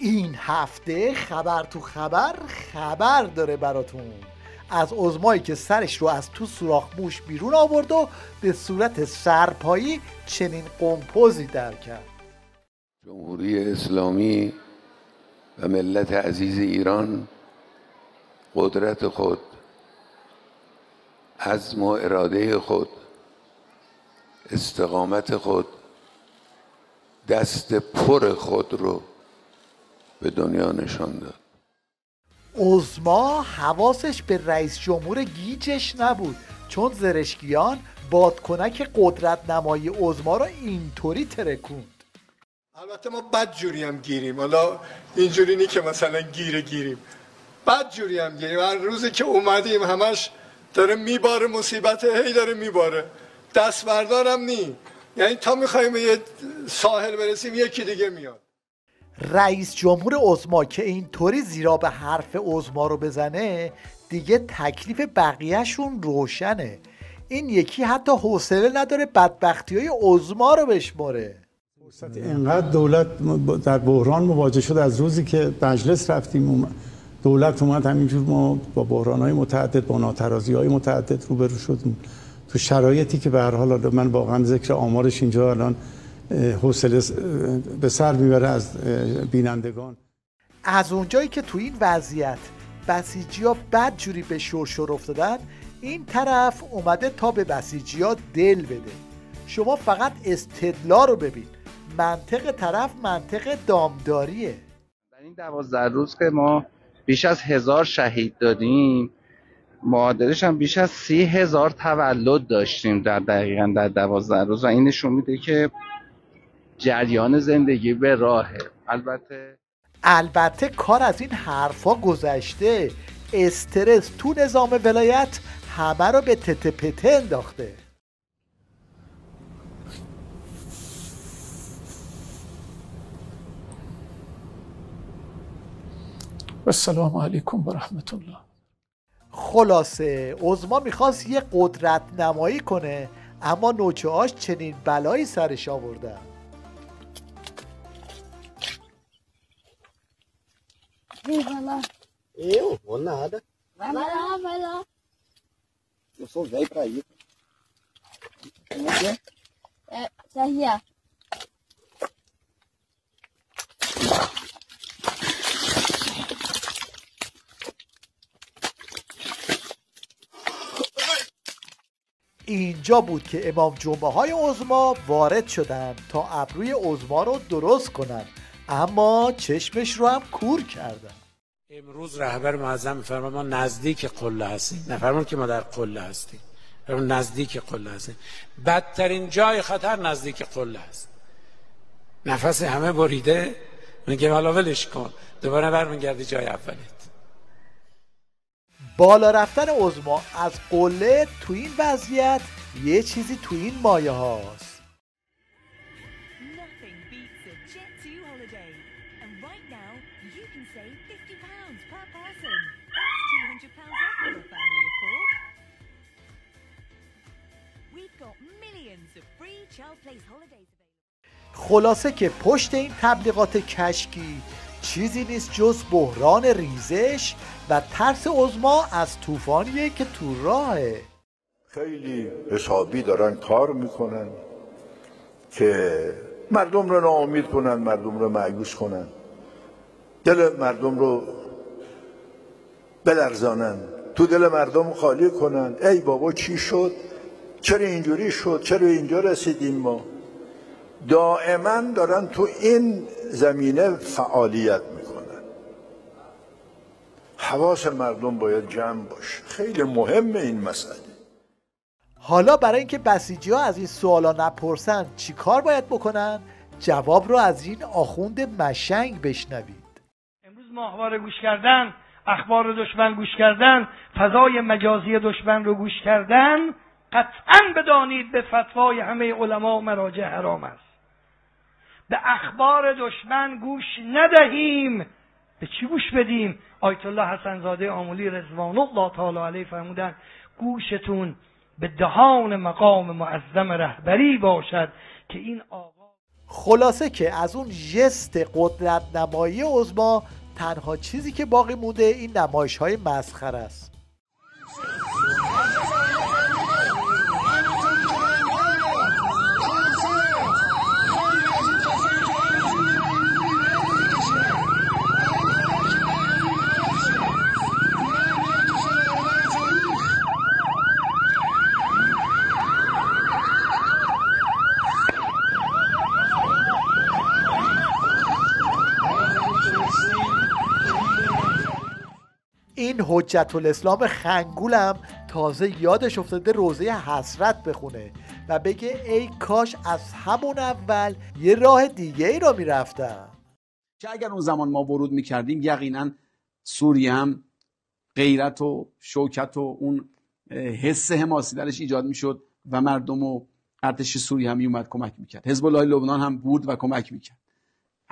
این هفته خبر تو خبر داره براتون از عظمایی که سرش رو از تو سوراخ موش بیرون آورد و به صورت سرپایی چنین قمپوزی در کرد. جمهوری اسلامی و ملت عزیز ایران قدرت خود، عزم و اراده خود، استقامت خود، دست پر خود رو به دنیا نشان داد. عظما حواسش به رئیس جمهور گیجش نبود، چون زرشکیان بادکنک قدرت نمایی عظما رو اینطوری ترکوند. البته ما بد جوری هم گیریم، حالا اینجوری نی که مثلا گیریم، بد جوری هم گیریم. هر روزی که اومدیم همش داره میباره، مصیبت هی داره میباره، دست بردارم نی، یعنی تا میخوایم یه ساحل برسیم یکی دیگه میاد. رئیس جمهور عظما که اینطوری زیرا به حرف عظما رو بزنه دیگه تکلیف بقیهشون روشنه. این یکی حتی حوصله نداره بدبختی‌های عظما رو بشماره. اینقدر دولت در بحران مواجه شد، از روزی که مجلس رفتیم دولت اومد همینجور ما با بحران‌های متعدد، با ناترازی‌های متعدد روبرو شدیم تو شرایطی که به هر حال من واقعا ذکر آمارش اینجا الان حوصله به سر میبره از بینندگان. از اونجایی که تو این وضعیت بسیجی‌ها بد جوری به شرشر افتادن، این طرف اومده تا به بسیجی‌ها دل بده. شما فقط استدلال رو ببین، منطق طرف منطق دامداریه. در این 12 روز که ما بیش از 1000 شهید دادیم، معادلش هم بیش از 30,000 تولد داشتیم در 12 روز و این نشون میده که جریان زندگی به راهه. البته کار از این حرفا گذشته، استرس تو نظام ولایت همه رو به تته پته انداخته. السلام علیکم و رحمت الله. خلاصه عظما میخواست یه قدرت نمایی کنه، اما نوچه‌هاش چنین بلایی سرش آوردن. Vai lá. Eu? Vou nada. Vai lá. Eu sou velho pra ir. Como é que é? É, Serria. اینجا بود که امام جمعه های عظما وارد شدن تا ابروی عظما رو درست کنن، اما چشمش رو هم کور کردن. امروز رهبر معظم میفرما ما نزدیک قله هستیم، نفرمون که ما در قله هستیم، نزدیک قله هستیم. بدترین جای خطر نزدیک قله هست. نفس همه بریده، میگه حالا ولش کن، دوباره برمیگردی جای اولت. بالا رفتن عظما از قله تو این وضعیت یه چیزی تو این مایه هاست. خلاصه که پشت این تبلیغات کشکی چیزی نیست جز بحران ریزش و ترس عظما از طوفانیه که تو راهه. خیلی حسابی دارن کار میکنن که مردم رو ناامید کنن، مردم رو مایوس کنن، دل مردم رو بلرزانن، تو دل مردم خالی کنن. ای بابا چی شد؟ چرا اینجوری شد؟ چرا اینجا رسیدیم ما؟ دائما دارن تو این زمینه فعالیت میکنن. حواس مردم باید جمع باشه، خیلی مهمه این مسئله. حالا برای اینکه بسیجی ها از این سوالا نپرسن چی کار باید بکنن؟ جواب رو از این آخوند مشنگ بشنوید. امروز ماهواره گوش کردن، اخبار دشمن گوش کردن، فضای مجازی دشمن رو گوش کردن، قطعاً بدانید به فتوای همه علما و مراجع حرام است. به اخبار دشمن گوش ندهیم. به چی گوش بدیم؟ آیت الله حسن زاده آملی رضوان الله تعالی علیه فرمودن گوشتون به دهان مقام معظم رهبری باشد که این آقا. خلاصه که از اون ژست قدرت نمایی عظما تنها چیزی که باقی مونده این نمایش‌های مسخره است. این حجت الاسلام خنگولم تازه یادش افتاده روزه حسرت بخونه و بگه ای کاش از همون اول یه راه دیگه ای رو میرفتم. که اگر اون زمان ما ورود میکردیم یقینا سوریه هم غیرت و شوکت و اون حس حماسی درش ایجاد میشد و مردم و ارتش سوریه هم میومد کمک میکرد. حزب الله لبنان هم بود و کمک میکرد.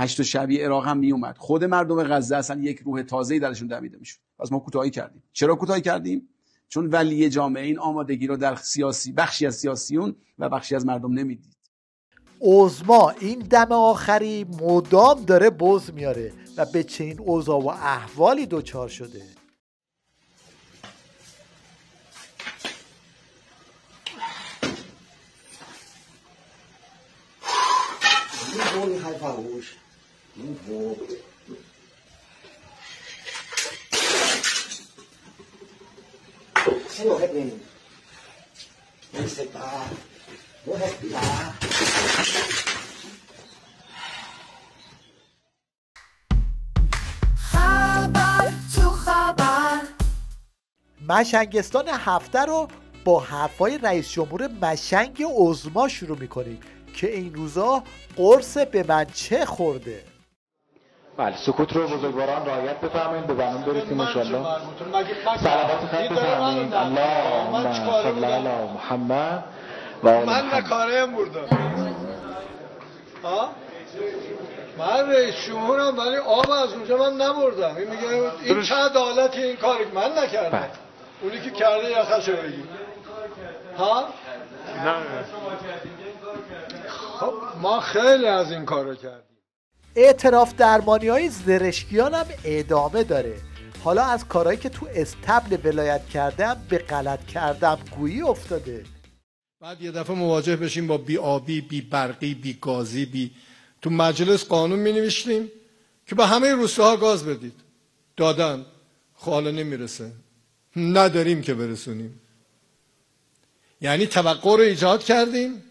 هشت شبیه عراق هم میومد. خود مردم غزه اصلا یک روح تازه‌ای درشون دمیده میشد. پس ما کوتاهی کردیم. چرا کوتاهی کردیم؟ چون ولی جامعه این آمادگی رو در بخشی از سیاسیون و بخشی از مردم نمیدید. عظما این دم آخری مدام داره بز میاره و به چنین اوضاع و احوالی دچار شده. مشنگستان هفته رو با حرفای رئیس جمهور مشنگ عظما شروع میکنیم که این روزا قرص به من چه خورده. بله سکوت رو بزرگواران رعایت بفرمایید. به برنامه برسیم ان شاء الله. صلوات خط بفرمایید. اللهم صل علی محمد و من نکاره‌ام بردم. من رئیس جمهورم ولی آب از اونجا من نبردم. این میگه این چه عدالتی این کاری من نکردم. اونی که کرده یخشو بگی. ها؟ نه. خب ما خیلی از این کارو کردیم. اعتراف درمانی‌های زرشکیان هم ادامه داره. حالا از کارهایی که تو استبل ولایت کردم به غلط کردم گویی افتاده. بعد یه دفعه مواجه بشیم با بی آبی، بی برقی، بی گازی، تو مجلس قانون می نوشتیم که به همه روستاها گاز بدید. دادن. حالا نمیرسه. نداریم که برسونیم. یعنی توقع رو ایجاد کردیم،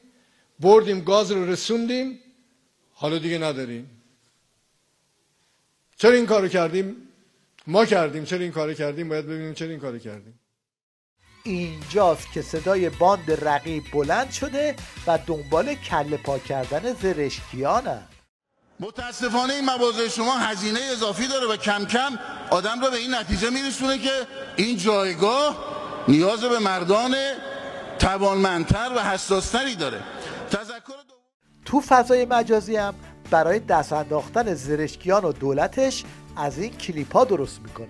بردیم گاز رو رسوندیم، حالا دیگه نداریم. چرا این کارو کردیم؟ ما کردیم. چرا این کارو کردیم؟ باید ببینیم چرا این کارو کردیم. اینجاست که صدای باند رقیب بلند شده و دنبال کله پا کردن زرشکیانه. متاسفانه این مواضع شما هزینه اضافی داره و کم کم آدم رو به این نتیجه میرسونه که این جایگاه نیاز به مردان توانمندتر و حساستری داره. تو فضای مجازی هم برای دست انداختن زرشکیان و دولتش از این کلیپا درست میکنن.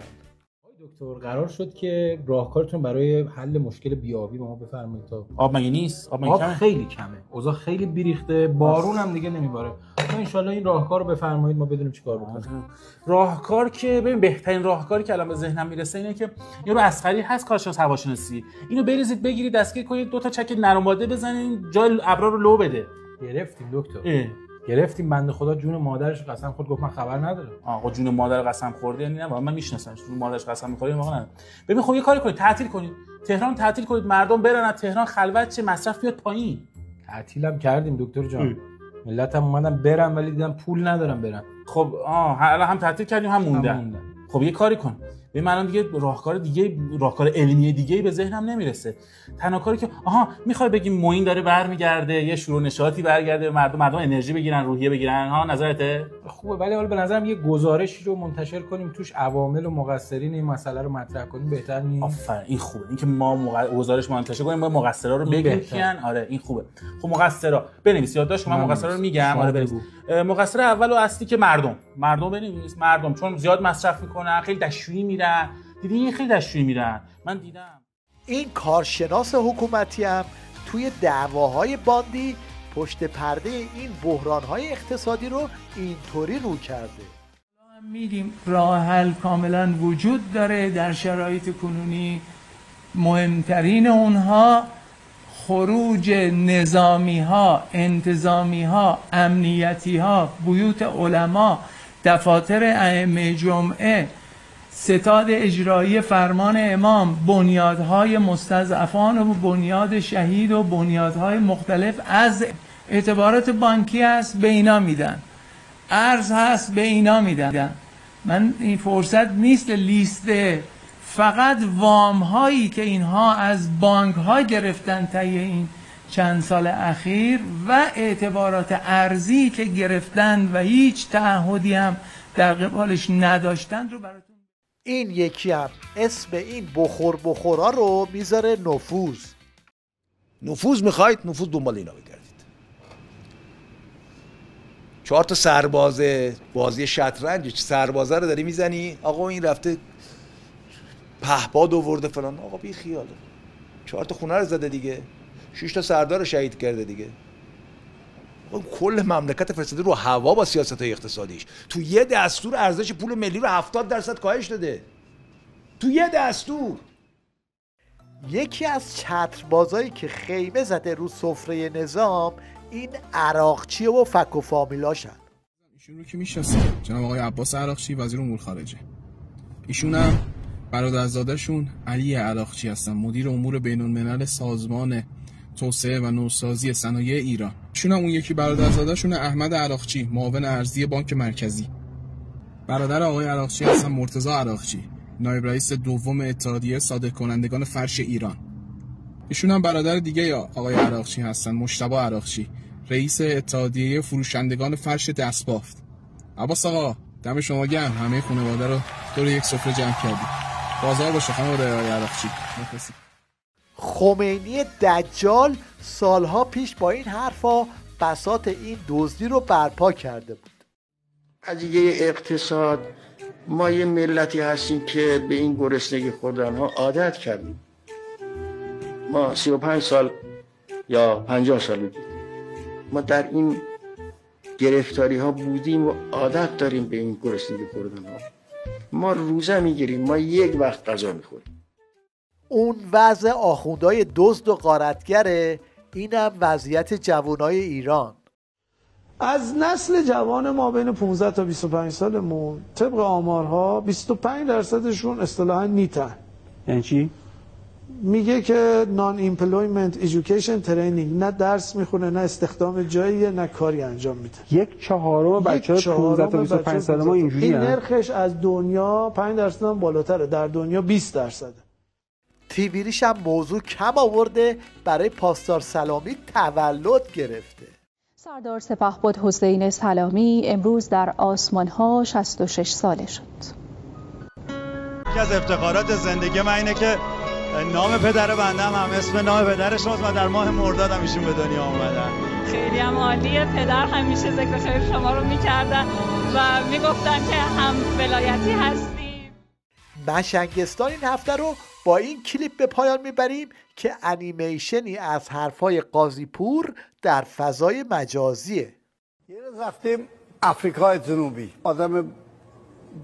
دکتر قرار شد که راهکارتون برای حل مشکل بیابی به ما بفرمایید. تا آب مگه نیست؟ آب خیلی کمه. اوضاع خیلی بیریخته، بارون هم دیگه نمیباره. ان شاءالله این راهکار رو بفرمایید ما بدونیم چیکار بکنیم. راهکار که ببین بهترین راهکاری که الان به ذهنم میرسه اینه که یه رو اسخری هست کارشناس هواشناسی، اینو بریزید بگیرید دستگیر کنید، دو تا چک نرماده بزنید جای ابرا رو لو بده. گرفتیم دکتر. گرفتیم. بنده خدا جون مادرش قسم خورد گفت من خبر ندارم. آقا جون مادر قسم خورده یعنی نه من میشناسمش. جون مادرش قسم میخوره واقعا نه. ببین خب یه کاری کنید تعطیل کنید. تهران تعطیل کنید مردم برن از تهران خلوت چه مصرف بیاد پایین. تعطیلم کردیم دکتر جان. ملت هم اومدن برن ولی دیدم پول ندارم برن. خب الان هم تعطیل کردیم هم موندن. خب یه کاری کن. ببین من دیگه راهکار علمی دیگه به ذهنم نمیرسه. تنها کاری که میخوای بگیم معین داره برمیگرده یه شروع نشاطی برگرده مردم انرژی بگیرن روحیه بگیرن نظرته خوبه ولی حالا به نظرم یه گزارشی رو منتشر کنیم توش عوامل و مقصرین این مسئله رو مطرح کنیم بهتر نیست؟ آفرین این خوبه اینکه ما گزارش منتشر کنیم با مقصرا رو بگیم کیان. آره این خوبه. خب مقصرا بنویس یادداشت من مقصرا رو میگم. آره بنویس. مقصر اول و اصلی که مردم بنویس. مردم چون زیاد مصرف میکنن خیلی دشویی میرن. دیدی خیلی دشویی میرن. من دیدم این کارشناس حکومتی هم توی دعواهای باندی پشت پرده این بحران‌های اقتصادی رو اینطوری رو کرده. میگیم راه حل کاملا وجود داره در شرایط کنونی. مهمترین اونها خروج نظامی ها، انتظامی ها، امنیتی ها، بیوت علما، دفاتر ائمه جمعه، ستاد اجرایی فرمان امام، بنیادهای مستضعفان و بنیاد شهید و بنیادهای مختلف از اعتبارات بانکی هست به اینا میدن، ارز هست به اینا میدن. من این فرصت نیست لیست فقط وام هایی که اینها از بانک ها گرفتن طی این چند سال اخیر و اعتبارات ارزی که گرفتن و هیچ تعهدی هم در قبالش نداشتن رو براتون. این یکی هم اسم این بخورها رو میذاره نفوذ. نفوذ میخواید؟ نفوذ دنبال اینا بگردید. 4 تا سربازه بازی شطرنج، سربازه رو داری میزنی، آقا این رفته پهپاد آورده فلان، آقا بی خیاله. 4 تا خونه رو زده دیگه، 6 تا سردار رو شهید کرده دیگه. کل مملکت فرستاده رو هوا با سیاست‌های اقتصادیش. تو یه دستور ارزش پول ملی رو 70% کاهش داده. تو یه دستور. یکی از چتربازایی که خیمه زده رو سفره نظام این عراقچیه و فک و فامیلاشن. ایشون رو که میشناسید، جناب آقای عباس عراقچی وزیر امور خارجه. ایشون هم برادرزاده‌شون علی عراقچی هستن، مدیر امور بین‌الملل سازمان توسعه و نوسازی صنایع ایران. ایشون هم اون یکی برادرزاده‌شون احمد عراقچی، معاون ارزی بانک مرکزی. برادر آقای عراقچی هستن مرتضی عراقچی، نایب رئیس دوم اتحادیه صادر کنندگان فرش ایران. ایشون هم برادر دیگه آقای عراقچی هستن، مجتبی عراقچی، رئیس اتحادیه فروشندگان فرش دستبافت. عباس آقا دم شما گرم، همه خانواده رو دور یک سفره جمع کردید. بازار باشه خانواده آقای عراقچی. خمینی دجال سالها پیش با این حرفا بساط این دزدی رو برپا کرده بود. قضیه اقتصاد، ما یه ملتی هستیم که به این گرسنگی خوردن ها عادت کردیم. ما 35 سال یا 50 سال بودیم ما در این گرفتاری ها بودیم و عادت داریم به این گرسنگی خوردن ها. ما روزه میگیریم، ما یک وقت غذا میخوریم. اون وضع آخوندهای دزد و غارتگره، اینم وضعیت جوانای ایران. از نسل جوان ما بین 15 تا 25 سالمون طبق آمارها 25%شون اصطلاحاً نیتن. یعنی چی؟ میگه که نان ایمپلویمنت ایژوکیشن ترینینگ، نه درس میخونه نه استخدام جاییه نه کاری انجام میده. 1/4 بچه‌ها 15 تا 25 سال ما اینجوریه. این نرخش از دنیا 5% هم بالاتره، در دنیا 20%. تیویریش هم موضوع کم آورده، برای پاسدار سلامی تولد گرفته. سردار سپهبد حسین سلامی امروز در آسمان‌ها 66 ساله شد. یکی از افتخارات زندگی من اینه که نام پدر بنده هم اسم نام پدرش هست و در ماه مرداد هم ایشون به دنیا آمدن. خیلی هم عالیه. پدر همیشه ذکر خیر شما رو میکردن و میگفتن که هم ولایتی هستیم. مشنگستان این هفته رو با این کلیپ به پایان میبریم که انیمیشنی از حرفای قاضی پور در فضای مجازیه. یه روز رفتیم آفریقای جنوبی، آدم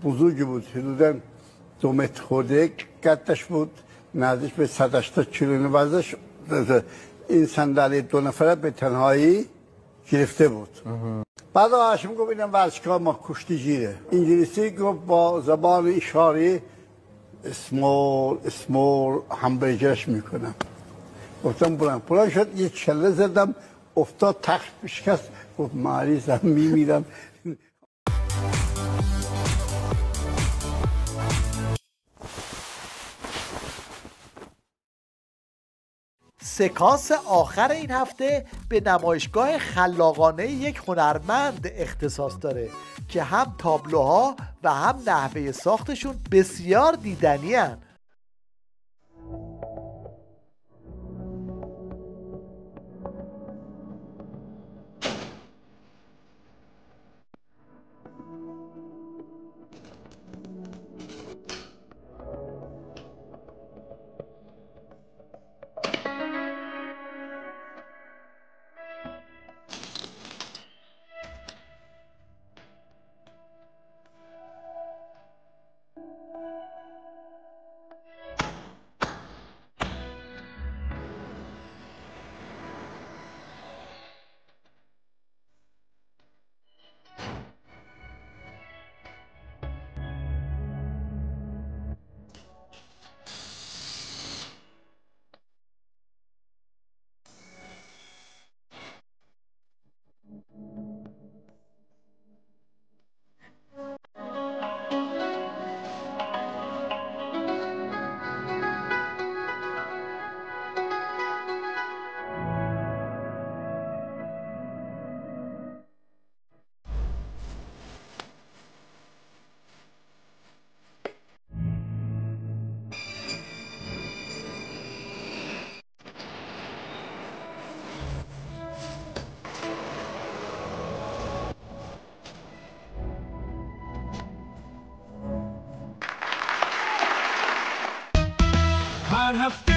بزرگی بود، حدوداً 2 متر خورده، قدش بود نزدیک به 180 کیلو وزنش. این صندلی 2 نفره به تنهایی گرفته بود. بعد هاشم گفت اینم ورزشگاه ما کشتیگیره. انگلیسی گفت با زبان اشاره اسمول همبرگرش میکنم. گفتم بلند شد، یه چله زدم، افتاد تخت بشکست، گفت مریضم میمیرم. سکانس آخر این هفته به نمایشگاه خلاقانه یک هنرمند اختصاص داره که هم تابلوها و هم نحوه ساختشون بسیار دیدنی هن. چند هفته